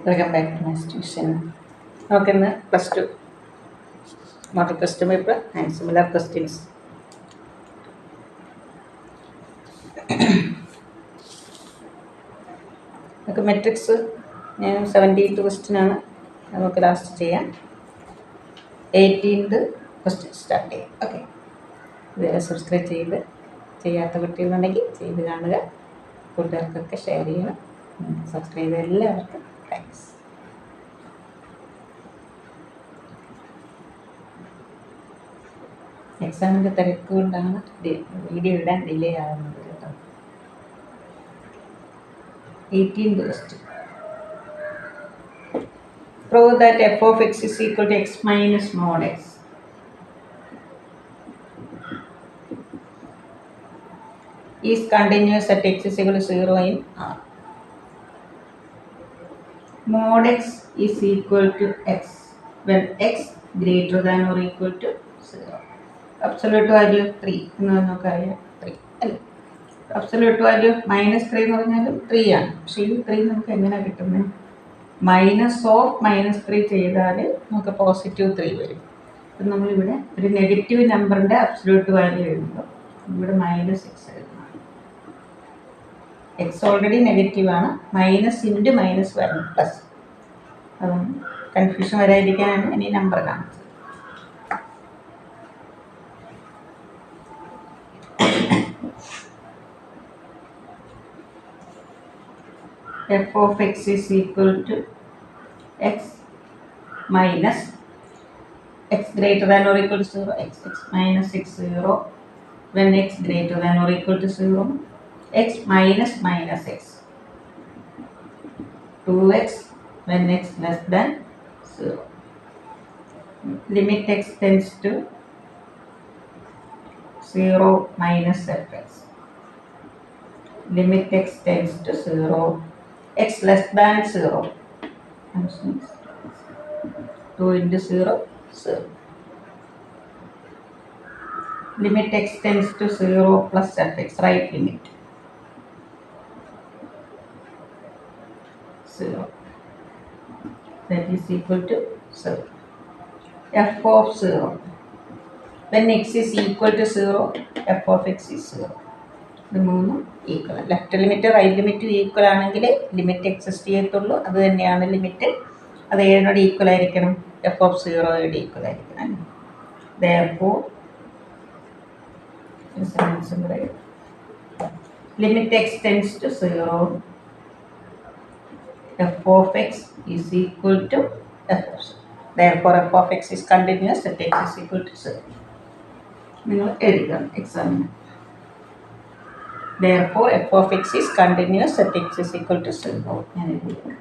Welcome back to my station. Okay, now plus two model question paper and similar questions. Okay, metrics 72 question ആണ് നമുക്ക് last ചെയ്യാം. 18th question start ചെയ്യാം. Okay, ഇതുവരെ subscribe ചെയ്യാത്ത കുട്ടികളുണ്ടെങ്കിൽ ചെയ്ത് കാണുക, കൂട്ടുകാർക്കൊക്കെ ഷെയർ ചെയ്യുക. സബ്സ്ക്രൈബ് ചെയ്ത എല്ലാവർക്കും താങ്ക്സ്. എക്സാമിൻ്റെ തിരക്ക് കൊണ്ടാണ് വീഡിയോ ഇടാൻ ഡിലേ ആവുന്നത് കേട്ടോ. 18th question. Prove that f of x is equal to x minus mod x. Is continuous at x is equal to 0 in R. Mod x is equal to x when x greater than or equal to 0. Absolute value of 3 എന്ന് നമുക്കറിയാം, 3 അല്ലേ. Absolute value -3 എന്ന് പറഞ്ഞാലും 3 ആണ്. പക്ഷേ ഈ 3 നമുക്ക് എങ്ങനെ കിട്ടുന്നത്? -3 ചെയ്താൽ നമുക്ക് +3 വരും. അപ്പം നമ്മളിവിടെ ഒരു നെഗറ്റീവ് നമ്പറിൻ്റെ അബ്സല്യൂട്ട് വാല്യൂ എഴുതുമ്പോൾ ഇവിടെ -x എഴുതണം. എക്സ് ഓൾറെഡി നെഗറ്റീവാണ്, -× വരണം പ്ലസ്. അതാണ് കൺഫ്യൂഷൻ വരാതിരിക്കാനാണ് ഞാൻ ഈ നമ്പർ കാണിച്ചത്. f of x is equal to x minus x greater than or equal to 0, x minus x 0 when x greater than or equal to 0, x minus x 2x when x less than 0. Limit x tends to 0 minus fx. Limit x tends to 0, x less than 0. 2 into 0, 0. Limit x tends to 0 plus fx, right limit. 0. That is equal to 0. f of 0. When x is equal to 0, f of x is 0. ഇത് മൂന്നും equal. Left limit right limit equal ആണെങ്കിൽ limit exist ചെയ്യത്തുള്ളൂ. അത് തന്നെയാണ് limit. അത് ഏതിനോട് equal ആയിരിക്കണം? f of 0 equal ആയിരിക്കണം. therefore limit x tends to 0, f of x is equal to f of 0. therefore f of x is continuous at x is equal to 0. നിങ്ങൾ എഴുതണം എക്സാമിന്. therefore f of x is continuous at x is equal to 0. ഞാൻ എഴുതിയത്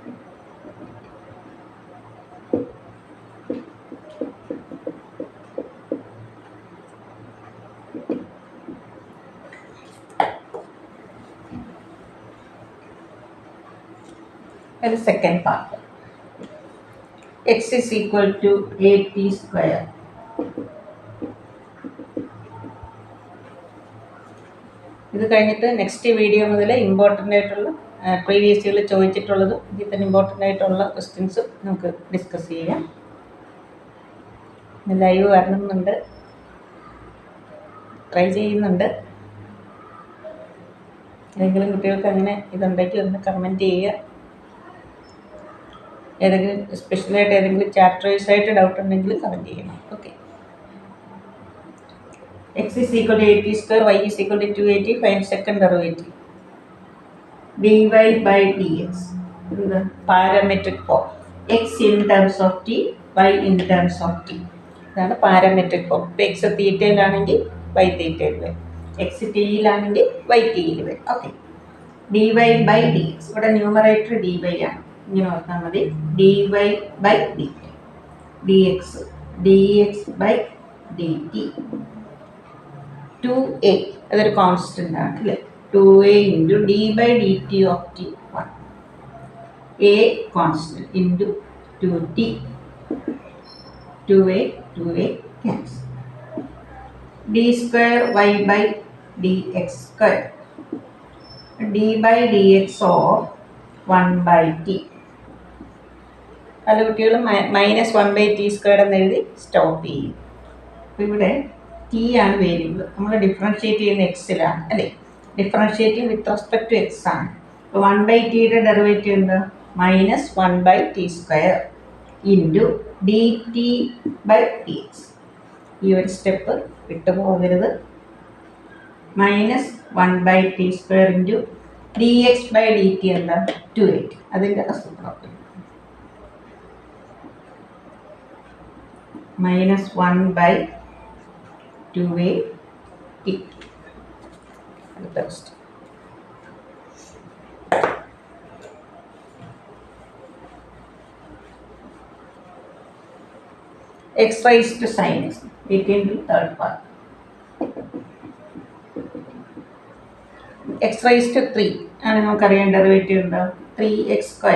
the second part. x is equal to 8t square. ഇത് കഴിഞ്ഞിട്ട് next video മുതൽ important ആയിട്ടുള്ള previous ഇയറിൽ ചോദിച്ചിട്ടുള്ളതും ഇതിൽ തന്നെ ഇമ്പോർട്ടൻ്റ് ആയിട്ടുള്ള ക്വസ്റ്റ്യൻസും നമുക്ക് ഡിസ്കസ് ചെയ്യാം. ലൈവ് വരണമെന്നുണ്ട്, ട്രൈ ചെയ്യുന്നുണ്ട്. ഏതെങ്കിലും കുട്ടികൾക്ക് അങ്ങനെ ഇതുണ്ടെങ്കിൽ ഒന്ന് കമൻറ്റ് ചെയ്യുക. ഏതെങ്കിലും സ്പെഷ്യലായിട്ട് ഏതെങ്കിലും ചാപ്റ്റർ വൈസ് ആയിട്ട് ഡൗട്ട് ഉണ്ടെങ്കിൽ കമൻറ്റ് ചെയ്യണം. Okay. x is equal to 8t square, y is equal to 280, find second derivative. dy by dx. Parametric form. x in terms of t, y in terms of t. ഇതാണ് parametric form. ഇപ്പോൾ X തീറ്റയിലാണെങ്കിൽ Y തീറ്റയിൽ വരും, X ടിയിലാണെങ്കിൽ Y ടിയിൽ വരും. Okay. dy by dx. ഇവിടെ numerator dy ആണ്, ഇങ്ങനെ ഓർത്താൽ മതി. dy by dt, dx, dx by dt. 2a അതൊരു കോൺസ്റ്റൻ്റ് ആണ് അല്ലേ. 2a into d by dt of t 1. a constant into 2t. 2a cancel. d square y by dx square. d by dx of 1 by t. പല കുട്ടികളും -1/t² എന്ന് എഴുതി stop ചെയ്യും. അപ്പോൾ ഇവിടെ ടി ആണ് വേരിയബിൾ. നമ്മൾ ഡിഫറൻഷ്യേറ്റ് ചെയ്യുന്ന എക്സിലാണ് അല്ലേ? Differentiating with respect to x ആണ്. അപ്പോൾ 1/tയുടെ ഡെറിവേറ്റീവ് എന്താ? -1/t² into dt/dx. ഈ ഒരു സ്റ്റെപ്പ് വിട്ടുപോകരുത്. -1/t² ഇൻറ്റു dx/dt എന്താ? 2/8. അതിൻ്റെ റെസിപ്രോക്കൽ -1/2/t. അടുത്ത question. x raised to sin x. 18 part. x raised to 3 ആണ് നമുക്കറിയാം. ഡെറിവേറ്റീവ് എന്താ? 3x².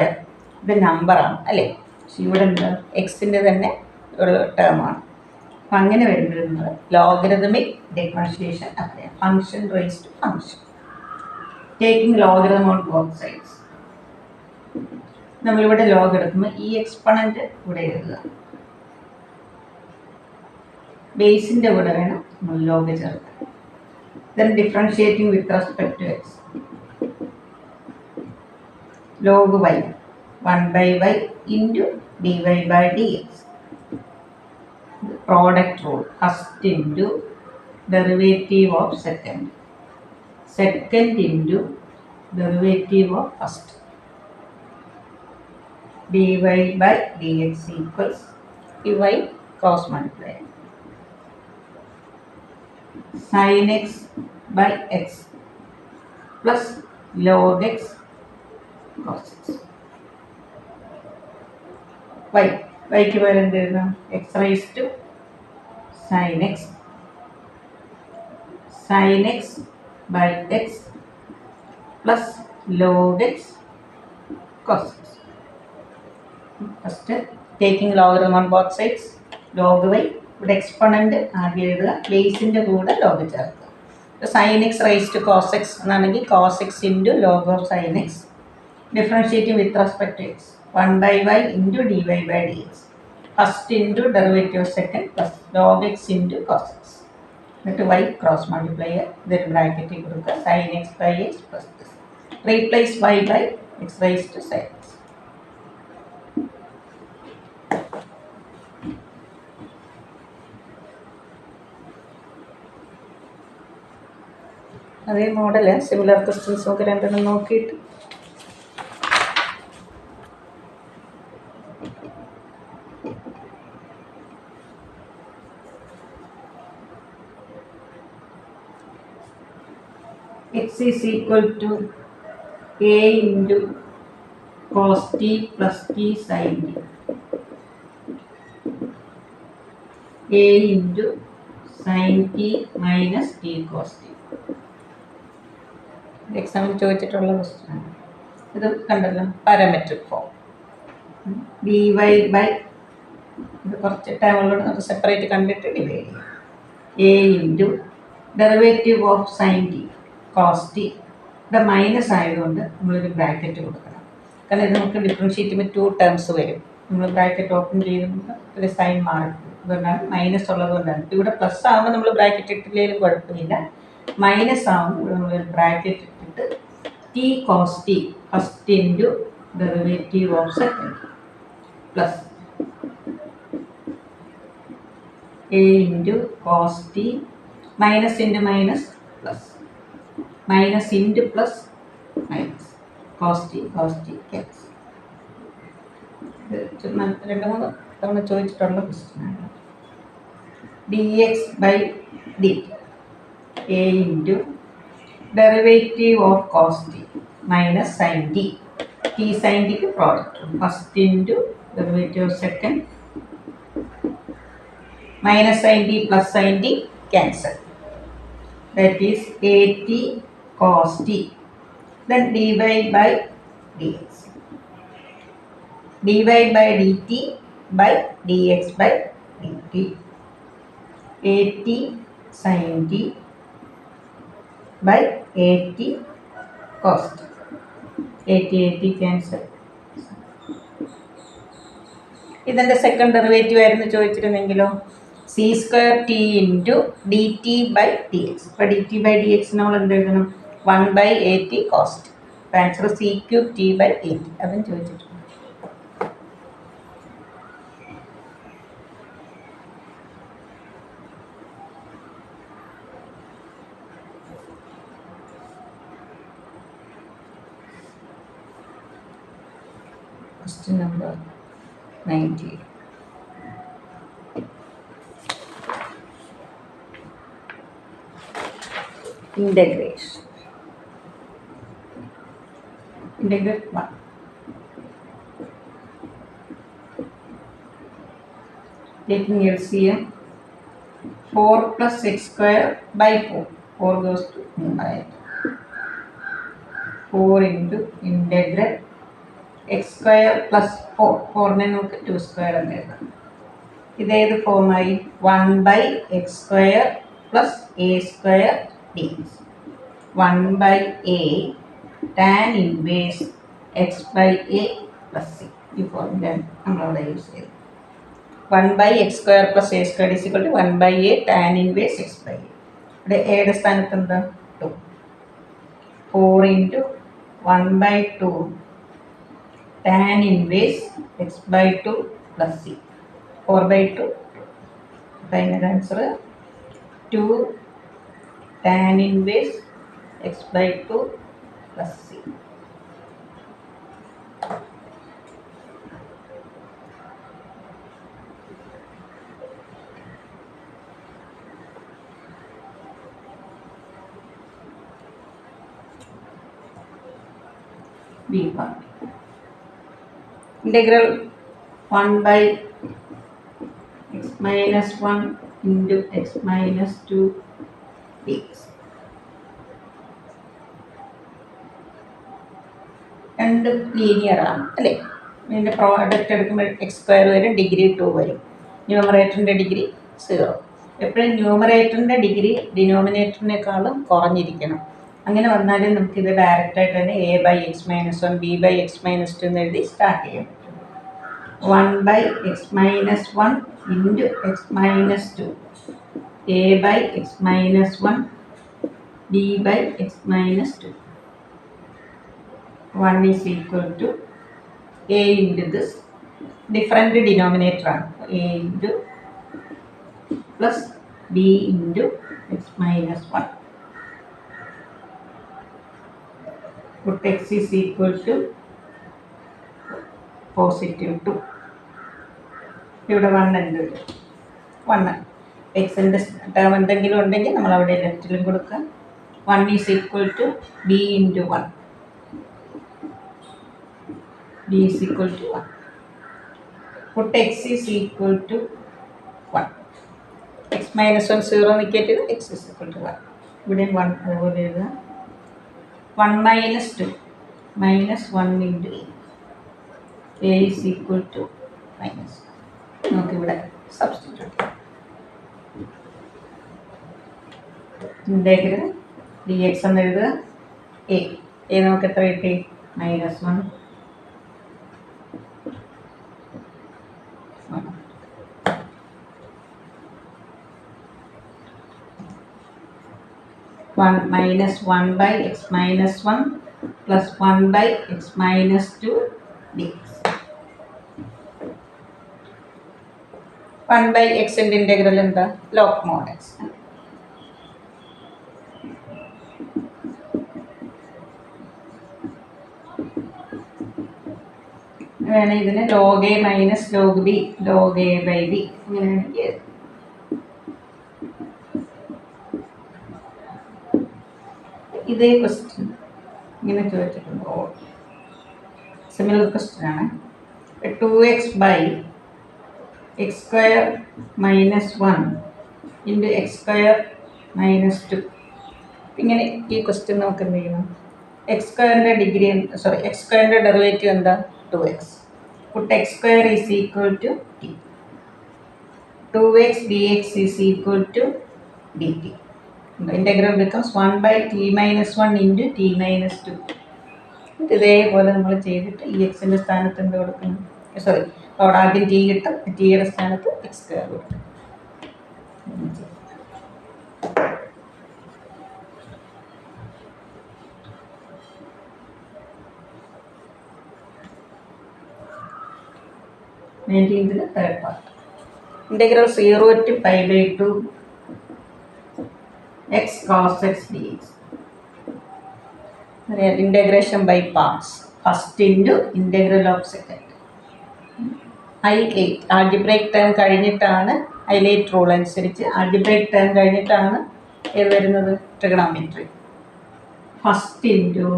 ഇത് നമ്പറാണ് അല്ലേ? പക്ഷെ ഇവിടെ എന്താ? എക്സിൻ്റെ തന്നെ ഒരു ടേമാണ്. അപ്പം അങ്ങനെ വരുമ്പോൾ നമ്മൾ ലോഗരിതമിക് ഡിഫറൻഷിയേഷൻ അറിയാം. Function raise to function taking logarithm on both sides. നമ്മളിവിടെ ലോഗ് എടുക്കുമ്പോൾ ഈ എക്സ്പൊണൻ്റ് ഇവിടെ എഴുതുക. ബേസിൻ്റെ കൂടെ വേണം നമ്മൾ ലോഗ് ചേർക്കാൻ. Then differentiating with respect to x. Log y 1/y into dy/dx. Product rule. First into derivative of second. Second into derivative of first. dy/dx equals y cross multiply sin x by x plus log x cos x. yക്ക് പകരം എന്ത് എഴുതാം? x raised to sin x by x plus log x cos x. First taking logarithm on both sides. log y ഇവിടെ exponent ആദ്യം എഴുതുക. ബേസിൻ്റെ കൂടെ log ചേർക്കുക. sin x raised to cos x എന്നാണെങ്കിൽ cos x into log of sin x. Differentiating with respect to x 1/y into dy/dx. First into derivative of second plus log x into cos x. എന്നിട്ട് y cross multiply ചെയ്യുക. ഇതൊരു ബ്രാക്കറ്റിൽ കൊടുക്കുക. sin x by x plus this. Replace y by x raised to sin x. അതേ model similar questions നമുക്ക് രണ്ടെണ്ണം നോക്കിയിട്ട് x is equal to a into cos t plus t sin t. a into sin t minus t cos t. എക്സാമിൽ ചോദിച്ചിട്ടുള്ള ക്വസ്റ്റ്യനാണ് ഇത്. കണ്ടല്ലോ parametric form. dy/, ഇത് കുറച്ച് ടൈമുള്ളൂടെ നമുക്ക് സെപ്പറേറ്റ് കണ്ടിട്ട് ഡിവൈഡ് ചെയ്യാം. a into derivative of sine t cos t. ഇവിടെ മൈനസ് ആയതുകൊണ്ട് നമ്മളൊരു ബ്രാക്കറ്റ് കൊടുക്കണം. കാരണം ഇത് നമുക്ക് ഡിഫറൻഷ്യേറ്റ് ചെയ്യുമ്പോൾ 2 ടേംസ് വരും. നമ്മൾ ബ്രാക്കറ്റ് ഓപ്പൺ ചെയ്യുമ്പോൾ ഒരു സൈൻ മാറും. അതുകൊണ്ടാണ് മൈനസ് ഉള്ളതുകൊണ്ടാണ്. ഇവിടെ പ്ലസ് ആകുമ്പോൾ നമ്മൾ ബ്രാക്കറ്റ് ഇട്ടില്ലെങ്കിലും കുഴപ്പമില്ല. മൈനസ് ആകുമ്പോൾ നമ്മളൊരു ബ്രാക്കറ്റ് ഇട്ടിട്ട് t cos t first into derivative of second plus a into cos t minus into minus plus minus into plus minus cos t cancel. ഇത് 2-3 തവണ ചോദിച്ചിട്ടുള്ള ക്വസ്റ്റ്യനാണ്. dx/dt a into derivative of cos t minus sin t. t sin t की product. First into derivative of second minus sin t plus sin t cancel. That is at cos t. Then dy/dx. dy/dt by dx/dt. at sin t by at cos t. at cancel. ഇതിൻ്റെ second derivative ആയിരുന്നു ചോദിച്ചിരുന്നെങ്കിലോ C square t into d t by d x. ഇപ്പോൾ d t by d x നമ്മൾ എന്ത് എഴുതണം 1/AT cos t. അപ്പോൾ answer C cube t by 8 അതും ചോദിച്ചിട്ടുണ്ട്. Question number 90. Integration. Integrate 1. Taking LCM 4 plus x square by 4. 4 goes to 9. 4 into integral x square plus 4. 4 നമുക്ക് 2 square എന്ന് എഴുതാം. ഇതേത് ഫോമായി 1/x square plus a square dx. 1/a tan inverse x by a plus c. ഈ formula നമ്മളവിടെ use ചെയ്തു. 1/x square plus a square is equal to 1/a tan inverse x by a. ഇവിടെ എയുടെ സ്ഥാനത്ത് എന്താ 2. 4 into 1/2 tan inverse x by 2 plus c. 4/2. Final answer 2 tan inverse x by 2 plus c. B part. Integral 1/x minus 1 into x minus 2 dx. രണ്ട് linear ആണ് അല്ലേ? ഇതിൻ്റെ product എടുക്കുമ്പോൾ X square വരും, ഡിഗ്രി 2 വരും. ന്യൂമറേറ്ററിൻ്റെ ഡിഗ്രി 0. എപ്പോഴും ന്യൂമറേറ്ററിൻ്റെ ഡിഗ്രി ഡിനോമിനേറ്ററിനേക്കാളും കുറഞ്ഞിരിക്കണം. അങ്ങനെ വന്നാലും നമുക്കിത് ഡയറക്റ്റായിട്ട് തന്നെ a/x - 1 b/x - 2 എന്ന് എഴുതി സ്റ്റാർട്ട് ചെയ്യാൻ പറ്റും. 1/x - 1 into x minus 2 a/x minus 1 b/x minus 2. 1 is equal to a into this different denominator ആണ്. a into plus b into x minus 1. Put x is equal to positive 2. ഇവിടെ 1 ഉണ്ട്. 1 എക്സിൻ്റെ term എന്തെങ്കിലും ഉണ്ടെങ്കിൽ നമ്മൾ അവിടെ ലെഫ്റ്റിലും കൊടുക്കുക. 1 is equal to b into 1. b is equal to 1. Put x is equal to 1. x minus 1 0 നിൽക്കട്ടെ. x is equal to 1. ഇവിടെ 1 അതുപോലെ എഴുതുക. 1 minus 2 minus 1 into a. a is equal to minus 1. നമുക്കിവിടെ സബ്സ്റ്റിറ്റ്യൂട്ട് ചെയ്യാം. ഇൻ്റഗ്രൽ ഡി എക്സ് എന്ന് എഴുതുക. A നമുക്ക് എത്ര കിട്ടി? -1. 1 minus 1/x minus 1 plus 1/x minus 2 dx. 1/x ൻ്റെ ഇൻ്റഗ്രൽ എന്താ? log mod x. വേണം ഇതിന് log a minus log b log a by b അങ്ങനെയാണെങ്കിൽ ഇതേ ക്വസ്റ്റ്യൻ ഇങ്ങനെ ചോദിച്ചിട്ടുണ്ടോ? സിമിലർ ക്വസ്റ്റ്യൻ ആണ്. 2x by x square minus 1 into x square minus 2. ഇങ്ങനെ ഈ ക്വസ്റ്റ്യൻ നമുക്ക് എന്ത് ചെയ്യണം? എക്സ് സ്ക്വയറിൻ്റെ ഡിഗ്രി എക്സ് സ്ക്വയറിൻ്റെ ഡെറിവേറ്റീവ് എന്താ? 2x. Puttu x square is equal to t. 2x dx is equal to dt. Integral becomes 1/t minus 1 into t minus 2. ഇതേപോലെ നമ്മൾ ചെയ്തിട്ട് ഈ എക്സിൻ്റെ സ്ഥാനത്ത് എന്ത് കൊടുക്കണം? അവിടെ ആദ്യം ടി കിട്ടും, ടിയുടെ സ്ഥാനത്ത് എക്സ് സ്ക്വയർ കിട്ടും. ഇതിൽ third part integral 0 to π/2 x cos x dx. Integration by parts. First into integral of second. I8 algebraic term കഴിഞ്ഞിട്ടാണ് ഹൈലൈറ്റ് റൂൾ അനുസരിച്ച് algebraic term കഴിഞ്ഞിട്ടാണ് ഏത് വരുന്നത്, trigonometry. First into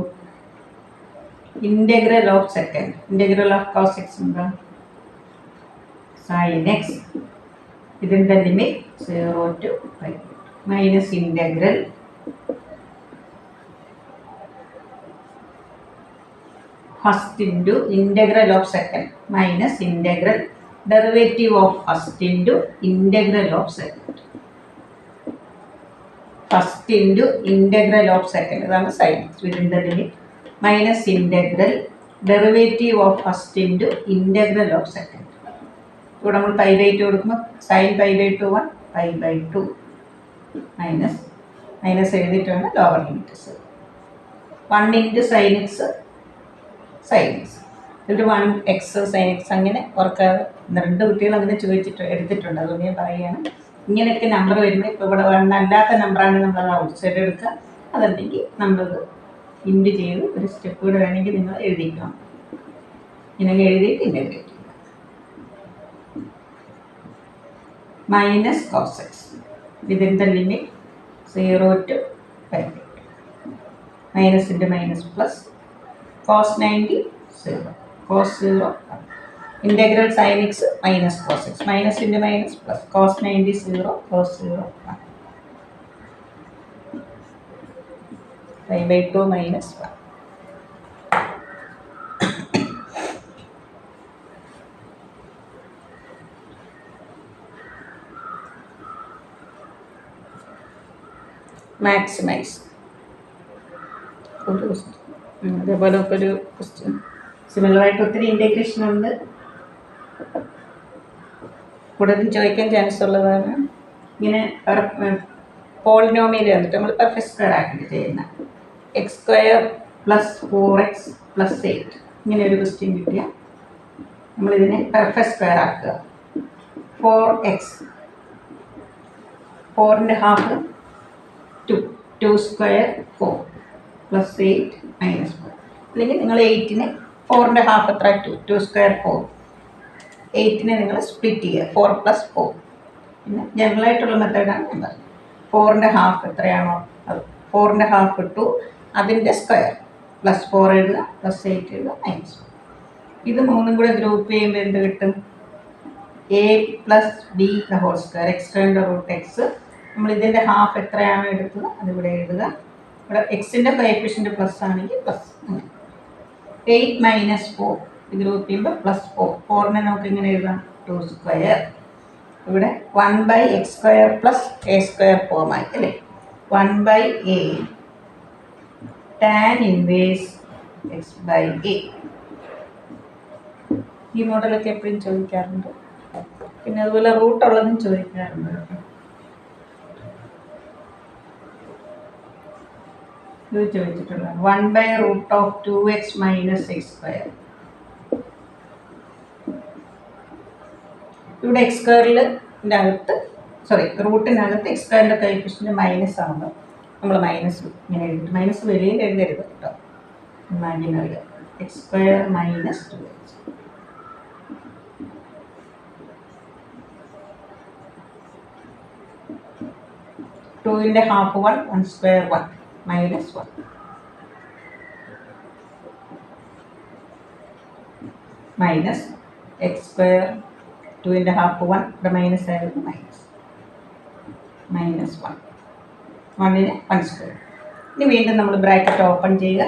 integral of second. Integral of cos x എന്താ, sin x. ഇതിൻ്റെ limit 0 to π minus integral first into integral of second minus integral derivative of first into integral of second. First into integral of second അതാണ് sin x within the limit minus integral derivative of first into integral of second. ഇവിടെ നമ്മൾ π/2 കൊടുക്കുമ്പോൾ sin π/2 1 minus minus എഴുതിയിട്ടാണ് lower limits. 1 into sin x sin x എന്നിട്ട് 1x sin x അങ്ങനെ ഓർക്കാതെ 2 കുട്ടികൾ അങ്ങനെ എടുത്തിട്ടുണ്ട്. അതുകൊണ്ട് ഞാൻ പറയുകയാണ്, ഇങ്ങനെയൊക്കെ നമ്പർ വരുമ്പോൾ ഇപ്പോൾ ഇവിടെ അല്ലാത്ത നമ്പറാണ് നമ്മൾ ഔട്ട് സൈഡ് എടുക്കുക. അതല്ലെങ്കിൽ നമ്മളത് ഇൻഡ് ചെയ്ത് ഒരു സ്റ്റെപ്പ് കൂടെ വേണമെങ്കിൽ നിങ്ങൾ എഴുതിക്കണം. ഇങ്ങനെ എഴുതിയിട്ട് ഇൻ്റഗ്രേറ്റ് ചെയ്യുക. മൈനസ് കോസ് എക്സ് ഇതിൻ്റെ limit 0 to π. Minus into minus plus cos 90 0 cos 0 integral sin x minus cos x minus into minus plus cos 90 0 cos 0 1 π/2 minus 1. Maximize. അതേപോലെ ഒക്കെ ഒരു ക്വസ്റ്റ്യൻ സിമിലറായിട്ട് ഒത്തിരി ഇൻറ്റഗ്രേഷൻ ഉണ്ട്, കൂടുതലും ചോദിക്കാൻ ചാൻസ് ഉള്ളതാണ്. ഇങ്ങനെ പോളിനോമിയൽ വന്നിട്ട് നമ്മൾ പെർഫെക്റ്റ് സ്ക്വയർ ആക്കിയിട്ട് ചെയ്യുന്ന X square plus 4x plus 8 ഇങ്ങനെ ഒരു ക്വസ്റ്റ്യൻ കിട്ടിയാൽ നമ്മളിതിനെ പെർഫെക്റ്റ് സ്ക്വയർ ആക്കുക. 4x 4ൻ്റെ ഹാഫ് 2 സ്ക്വയർ 4 പ്ലസ് 8 മൈനസ് 4. അല്ലെങ്കിൽ നിങ്ങൾ 8നെ 4ൻ്റെ ഹാഫ് എത്ര 2 സ്ക്വയർ 4. 8നെ നിങ്ങൾ സ്പ്ലിറ്റ് ചെയ്യുക 4 പ്ലസ് 4. പിന്നെ ജനറലായിട്ടുള്ള മെത്തേഡാണ് ഞാൻ പറയുന്നത്. 4ൻ്റെ ഹാഫ് എത്രയാണോ അത് 4ൻ്റെ ഹാഫ് 2 അതിൻ്റെ സ്ക്വയർ പ്ലസ് 4 എഴുതുക പ്ലസ് 8 എഴുതുക മൈനസ് 4. ഇത് മൂന്നും കൂടെ ഗ്രൂപ്പ് ചെയ്യുമ്പോൾ എന്ത് കിട്ടും, a plus B the whole square x സ്ക്വയറിൻ്റെ റൂട്ട് എക്സ്. നമ്മൾ ഇതിൻ്റെ ഹാഫ് എത്രയാണോ എടുത്തത് അതിവിടെ എഴുതുക. ഇവിടെ എക്സിൻ്റെ കോഎഫിഷ്യൻ്റ് പ്ലസ് ആണെങ്കിൽ പ്ലസ്. 8 മൈനസ് 4 ഗ്രൂപ്പ് ചെയ്യുമ്പോൾ പ്ലസ് 4. 4നെ നമുക്ക് ഇങ്ങനെ എഴുതാം 2 സ്ക്വയർ. ഇവിടെ 1/x square plus a square ഫോമായി അല്ലേ. 1/a tan inverse x/a. ഈ മോഡലൊക്കെ എപ്പോഴും ചോദിക്കാറുണ്ട്. പിന്നെ അതുപോലെ റൂട്ടുള്ളതും ചോദിക്കാറുണ്ട് കേട്ടോ. ഇത് ചോദിച്ചിട്ടുള്ളത് 1/√2x മൈനസ് x സ്ക്വയർ. ഇവിടെ എക്സ് സ്ക്വയറിൻ്റെ അകത്ത് റൂട്ടിനകത്ത് എക്സ് സ്ക്വയറിൻ്റെ കോഎഫിഷ്യൻ്റ് മൈനസ് ആകുമ്പോൾ നമ്മൾ മൈനസ് ഇങ്ങനെ എഴുതിയിട്ട് മൈനസ് വെളിയിൽ എഴുതരുത് കേട്ടോ. Imaginary x square minus 2x. ടൂവിൻ്റെ half 1 1 square 1 minus 1 minus x square 2ൻ്റെ ഹാഫ് 1 ഇവിടെ മൈനസ് ആയിരുന്നു മൈനസ് 1 1ന് 1 സ്ക്വയർ. ഇനി വീണ്ടും നമ്മൾ ബ്രാക്കറ്റ് ഓപ്പൺ ചെയ്യുക.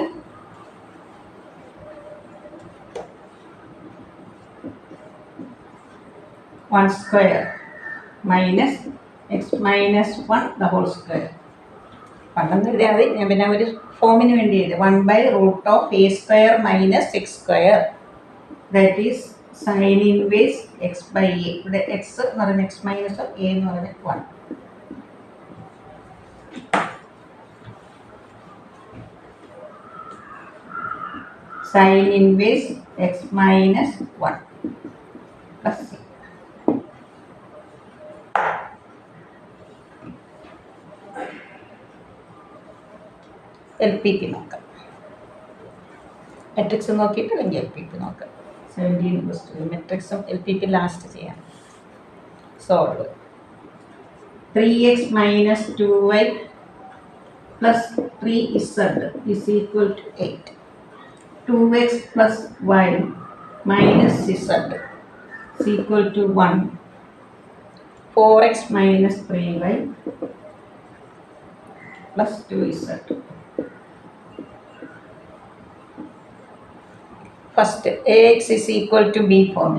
One square minus x minus 1 the whole square. പണ്ടെന്ന് എഴുതിയാൽ മതി, ഞാൻ പിന്നെ ഒരു ഫോമിന് വേണ്ടി എഴുതി 1/√a² minus x square that is sine inverse x by a. ഇവിടെ എക്സ് എന്ന് പറയുന്നത് എക്സ് മൈനസ് എ എന്ന് പറയുന്നത് 1. Sine inverse x minus 1 plus c. LPP നോക്കാം. മെട്രിക്സ് നോക്കിയിട്ട് അല്ലെങ്കിൽ LPP നോക്കാം. 17 മെട്രിക്സും LPP ലാസ്റ്റ് ചെയ്യാം. Solve. 3x minus 2y plus 3z is equal to 8. 2x plus y minus z is equal to 1. 4x minus 3y plus 2z. First, ax is equal to b form.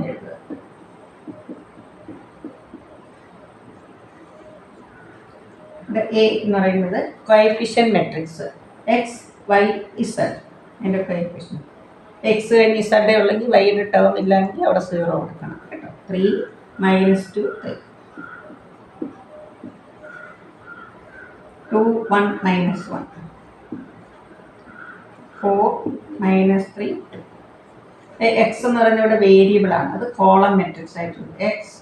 The a എന്ന് പറയുന്നത് coefficient matrix x y z. അതിൻ്റെ coefficient x കഴിഞ്ഞ് z ഉള്ളെങ്കിൽ വൈയുടെ term ഇല്ലെങ്കിൽ അവിടെ 0 കൊടുക്കണം കേട്ടോ. 3 minus 2 3. 2 1 minus 1. 4 minus 3 2. എക്സ് എന്ന് പറയുന്നത് ഇവിടെ വേരിയബിൾ ആണ്. അത് കോളം മെട്രിക്സ് ആയിട്ടുണ്ട്. X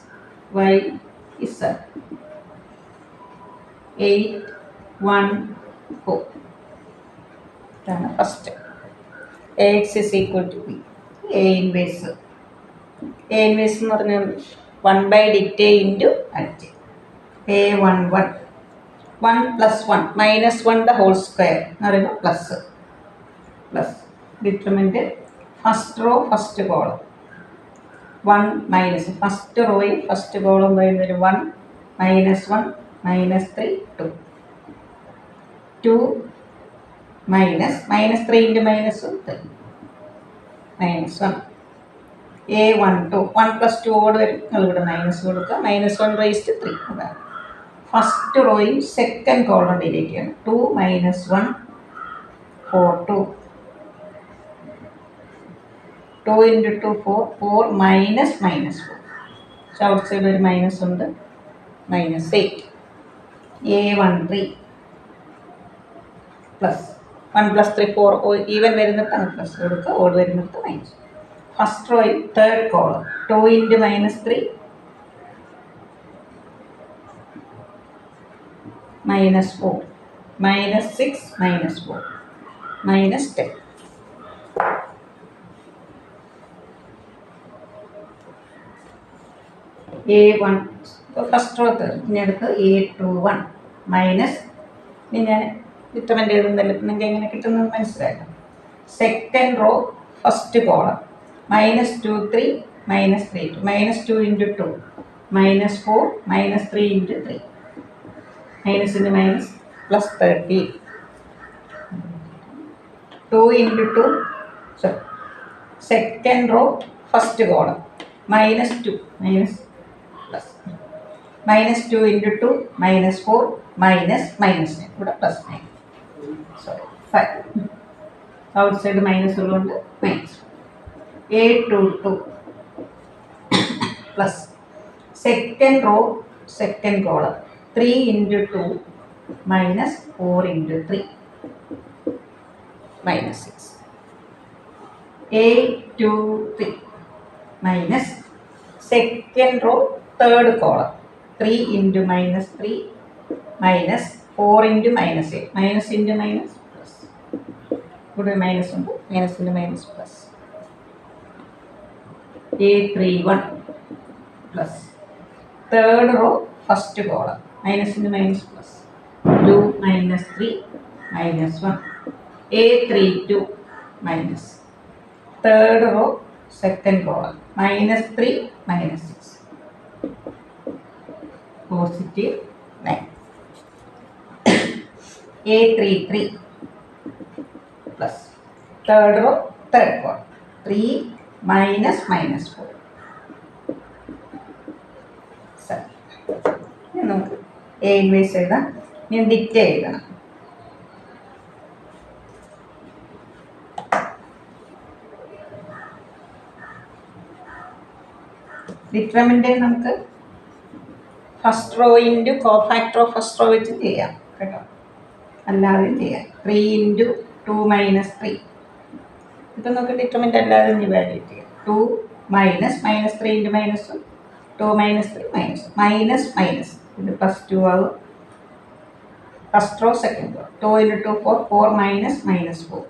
y z. 8 1 4. ഇതാണ് first. ax is equal to b. a inverse. a inverse എന്ന് പറഞ്ഞാൽ 1 by dt into alt. a 1 1. 1 plus 1 minus 1 the whole square എന്ന് പറയുമ്പോൾ plus plus. Determinant first row first column. 1 minus first റോയും first column പറയുന്നൊരു 1 minus 1 minus 3 2. 2 minus 3 into minus 1 3 minus 1. a 1 2 1 plus 2 ഓട് വരും. നിങ്ങളിവിടെ minus കൊടുക്കുക. Minus 1 raised to 3. അതാണ് first റോയും second column delete ചെയ്യണം. 2 minus 1 4 2. 2 into 2 4 4 minus 4. പക്ഷെ ഔട്ട് സൈഡ് ഒരു മൈനസ് ഉണ്ട്. minus 8. a 1 3 plus 1 plus 3 4 even വരുന്നിടത്താണ് പ്ലസ് കൊടുക്കുക. ഓട് വരുന്നിടത്ത് minus. First row third column 2 into minus 3 minus 4 minus 6 minus 4 minus 10. a1 first row third. ഇനി അടുത്ത് a21 minus. ഇനി ഞാൻ ഡിറ്റർമിനന്റ് എഴുതുന്നില്ല. നിങ്ങൾക്ക് എങ്ങനെ കിട്ടുന്നത് മനസ്സിലായല്ലോ. Second row first column minus 2 3 minus 3 2 minus 2 into 2 minus 4 minus 3 into 3 minus into minus plus 30. 2 into 2 so second row first column minus 2 minus plus minus 2 into 2 minus 4 minus 9 plus 9. Sorry 5. Outside minus ഉള്ളതുകൊണ്ട് minus. a22 plus second row second column 3 into 2 minus 4 into 3 minus 6. a23 minus second row third column 3 into minus 3 minus 4 into minus 8 minus into minus plus. Good minus into minus plus. a31 plus third row first column minus into minus plus 2 minus 3 minus 1. a32 minus third row second column minus 3 minus 6 positive 9. a33 plus third row third column 3 minus 4. നമുക്ക് A inverse എഴുതാം. ഇനി dict എഴുതണം. ഡിറ്റർമിൻ്റെ നമുക്ക് first rho into cofactor of first row വെച്ച് ചെയ്യാം കേട്ടോ, അല്ലാതെയും ചെയ്യാം. 3 ഇൻറ്റു 2 മൈനസ് 3. ഇപ്പം നമുക്ക് ഡിറ്റർമിൻ്റ് അല്ലാതെ ഇവാലുവേറ്റ് ചെയ്യാം. 2 minus 3 into minus 2 minus 3 minus minus ഇത് പ്ലസ് 2 ആവും. First row second row 2 into 2 4 minus 4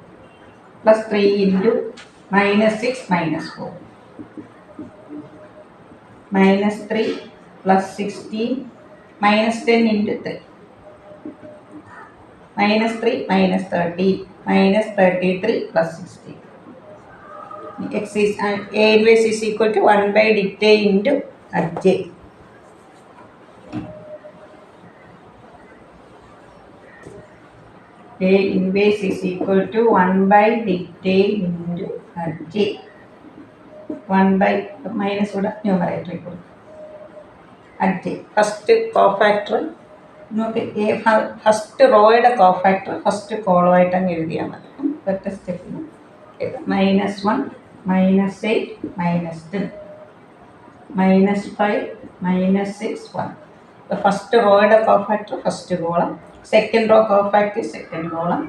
plus 3 into minus 6 minus 4 minus 3 plus 16 minus 10 into 3 minus 3 minus 30 minus 33 plus 16. X is A inverse is equal to 1 by dicta into J. A inverse is equal to 1 by dicta into J. 1 by minus numerator equal J. First cofactor നമുക്ക് first റോയുടെ cofactor first കോളമായിട്ട് അങ്ങ് എഴുതിയാൽ മതി. ഒറ്റ സ്റ്റെപ്പിന് -1 -8 -10 -5 -6 1. First റോയുടെ cofactor first column, second row cofactor second column,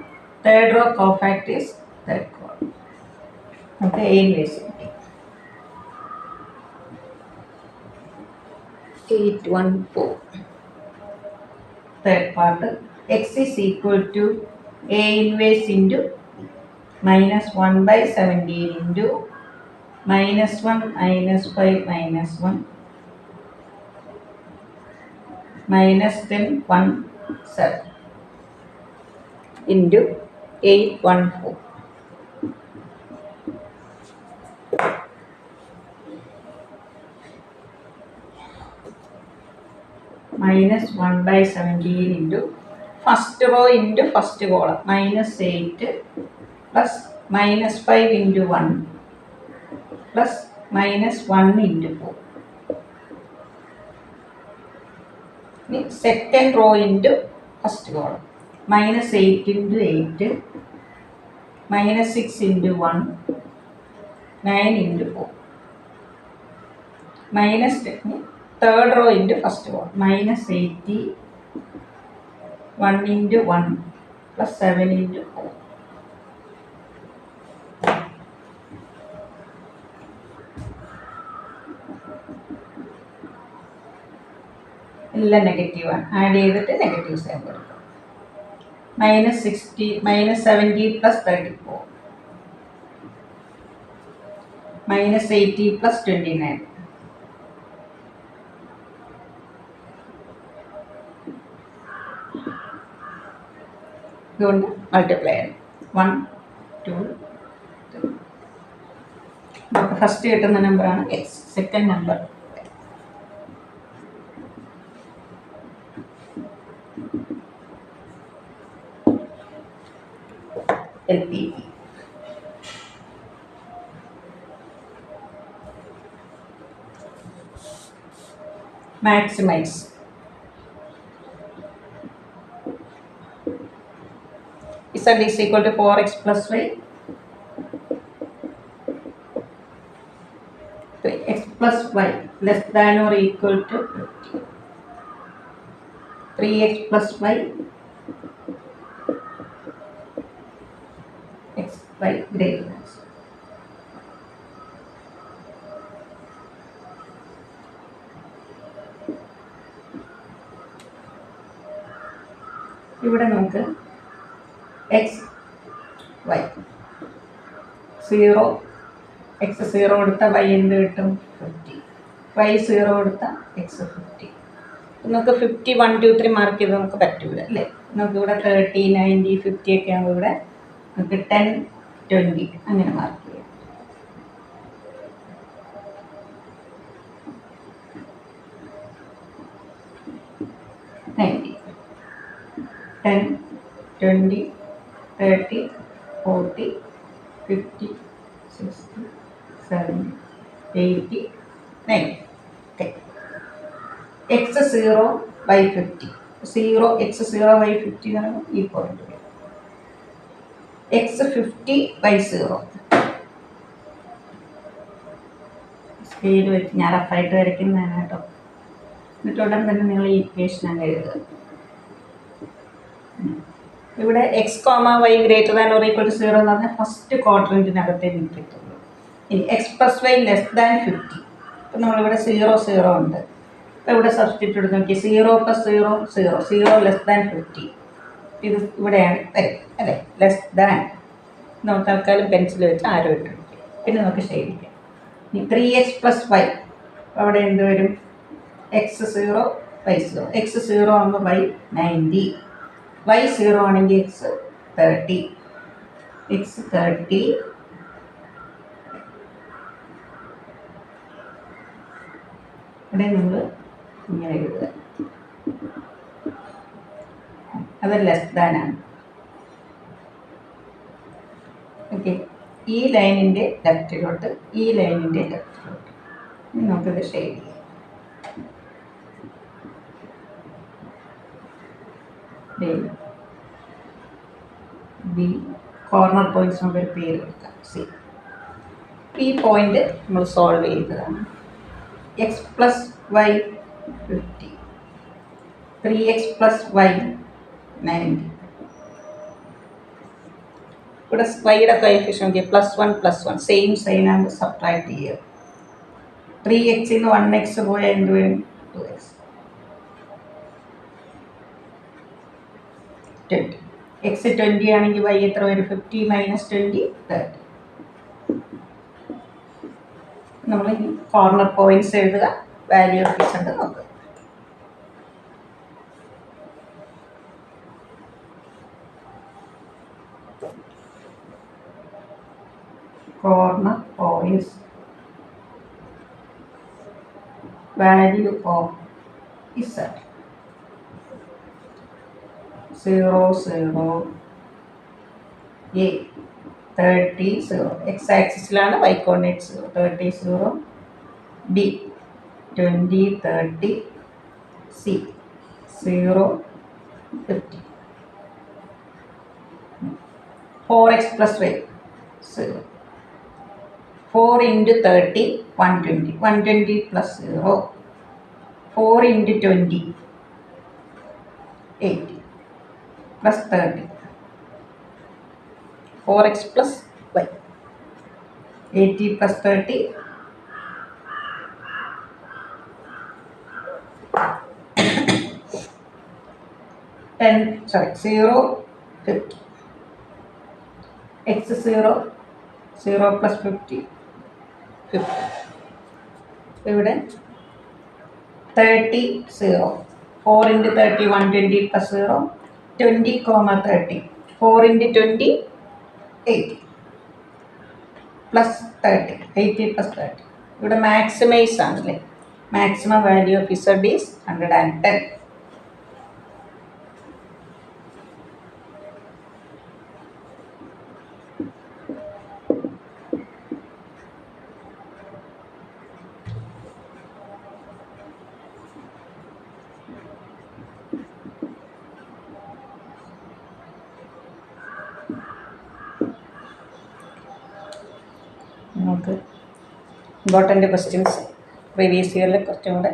third row cofactor third column. നമുക്ക് A ഇൻവേഴ്സ് കിട്ടി 814. Third part, X is equal to A inverse into -1 by 17 into -1 -5 -1 -10 1 7 into 814. -1 by 17 into first row into first column -8 plus -5 into 1 plus -1 into 4. Second row into first column -8 into 8 -6 into 1 9 into 4 -10. Third row into first row -80 1 into 1 plus 7 into 4. എല്ലാം നെഗറ്റീവാണ്. Add ചെയ്തിട്ട് negative sign കൊടുക്കും. -60 -70 plus 34 -80 plus 29. ഇതുകൊണ്ട് multiply ചെയ്യണം. 1 2 3. നമുക്ക് first കിട്ടുന്ന നമ്പറാണ് X. Second number LPV. Maximize. Z is equal to 4x plus y. 3x plus y less than or equal to 50. 3x plus y x y greater than 0. ഇവിടെ നമുക്ക് x y 0 x 0 കൊടുത്താൽ y എന്ത് കിട്ടും 50, y 0 കൊടുത്താൽ x 50. നമുക്ക് 50 1 2 3 mark ചെയ്ത് നമുക്ക് പറ്റൂല അല്ലേ. നമുക്ക് ഇവിടെ 30 90 50 ഒക്കെ ആകുമ്പോൾ ഇവിടെ നമുക്ക് 10 20 അങ്ങനെ മാർക്ക് ചെയ്യാം. -90 10 20 30 40 50 60 70 80 90. Okay. x 0 by 50 0 x 0 by 50 എന്നാണ് ഈ പോയിന്റ്. x 50 by 0 സ്കെയിൽ വെച്ച് ഞാൻ റഫായിട്ട് വരയ്ക്കുന്നതാണ് കേട്ടോ. എന്നിട്ട് ഉടൻ തന്നെ നിങ്ങൾ ഈ ഇക്വേഷൻ അങ്ങ് എഴുതുക. ഇവിടെ x comma y greater than or equal to 0 എന്ന് പറഞ്ഞാൽ ഫസ്റ്റ് ക്വാഡ്രൻറ്റിനകത്തേ നിൽക്കത്തുള്ളൂ. ഇനി x plus y less than 50. ഇപ്പം നമ്മളിവിടെ 0 0 ഉണ്ട്. അപ്പോൾ ഇവിടെ സബ്സ്റ്റിറ്റ്യൂട്ട് എടുത്ത് നോക്കി 0 + 0 0 0 ലെസ് ദാൻ 50. ഇത് ഇവിടെയാണ് അല്ലേ ലെസ് ദാൻ. നമുക്ക് തൽക്കാലം പെൻസിൽ വെച്ച് ആരോ ഇട്ട് വയ്ക്കും. പിന്നെ നമുക്ക് ഷെയ്ഡിക്കാം. ഇനി 3x + y അവിടെ എന്ത് വരും? X 0 y 0. എക്സ് 0 ആകുമ്പോൾ y 90, y 0 ആണെങ്കിൽ എക്സ് 30. എക്സ് 30 ഇവിടെ നമ്മൾ ഇങ്ങനെ എഴുതുക. അത് ലെസ് ദാൻ ആണ്. ഓക്കെ, ഈ ലൈനിൻ്റെ ലെഫ്റ്റിലോട്ട് ഈ ലൈനിൻ്റെ ലെഫ്റ്റിലോട്ട് നമുക്കിത് ഷെയ്ഡ് ചെയ്യാം. ബി കോർണർ പോയിന്റ്സ് നമുക്കൊരു പേര് കൊടുക്കാം. സി. ഈ പോയിന്റ് നമ്മൾ സോൾവ് ചെയ്തതാണ്. X plus y 50, 3x + y 90. ഇവിടെ വൈയുടെ കോഎഫിഷ്യന്റ് നോക്കിയാൽ +1 +1 സെയിം സൈൻ ആകുമ്പോൾ സബ്ട്രാക്ട് ചെയ്യുക. 3x നിന്ന് 1x പോയാൽ എന്ത് വരും? 2x. 20. എക്സ് 20 ആണെങ്കിൽ y എത്ര വരും? 50 - 20 30. നമ്മൾ ഈ കോർണർ പോയിന്റ്സ് എഴുതുക, വാല്യൂ ഓഫ് z നോക്കുക. corner points, value of z 0 0 a 30 0 x ആക്സിസിലാണ് y coordinate 0 30 0 b 20 30 c 0 50 4x + y 0 4 × 30 120 120 + 0 4 × 20 80 + 30 4x + y 80 + 30 0 50 x 0 0 + 50 50. ഇവിടെ 30 0 4 × 30 120 + 0 20, 30 4 × 20 80 + 30 80 + 30. ഇവിടെ മാക്സിമൈസ് ആണല്ലേ. Maximum value of z is 110. നമുക്ക് ഇമ്പോർട്ടൻ്റ് ക്വസ്റ്റ്യൻസ് പ്രീവിയസ് ഇയറിൽ കുറച്ചും കൂടെ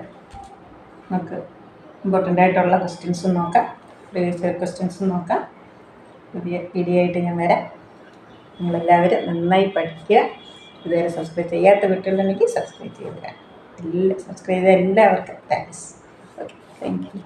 നമുക്ക് ഇമ്പോർട്ടൻ്റ് ആയിട്ടുള്ള ക്വസ്റ്റ്യൻസും നോക്കാം, പ്രീവിയസ് ഇയർ ക്വസ്റ്റ്യൻസും നോക്കാം. പുതിയ വീഡിയോ ആയിട്ട് ഞാൻ വരാം. നിങ്ങളെല്ലാവരും നന്നായി പഠിക്കുക. ഇതുവരെ സബ്സ്ക്രൈബ് ചെയ്യാത്ത കുട്ടികളുണ്ടെങ്കിൽ സബ്സ്ക്രൈബ് ചെയ്ത് തരാം. സബ്സ്ക്രൈബ് ചെയ്ത എല്ലാവർക്കും താങ്ക്സ്. Okay, thank you.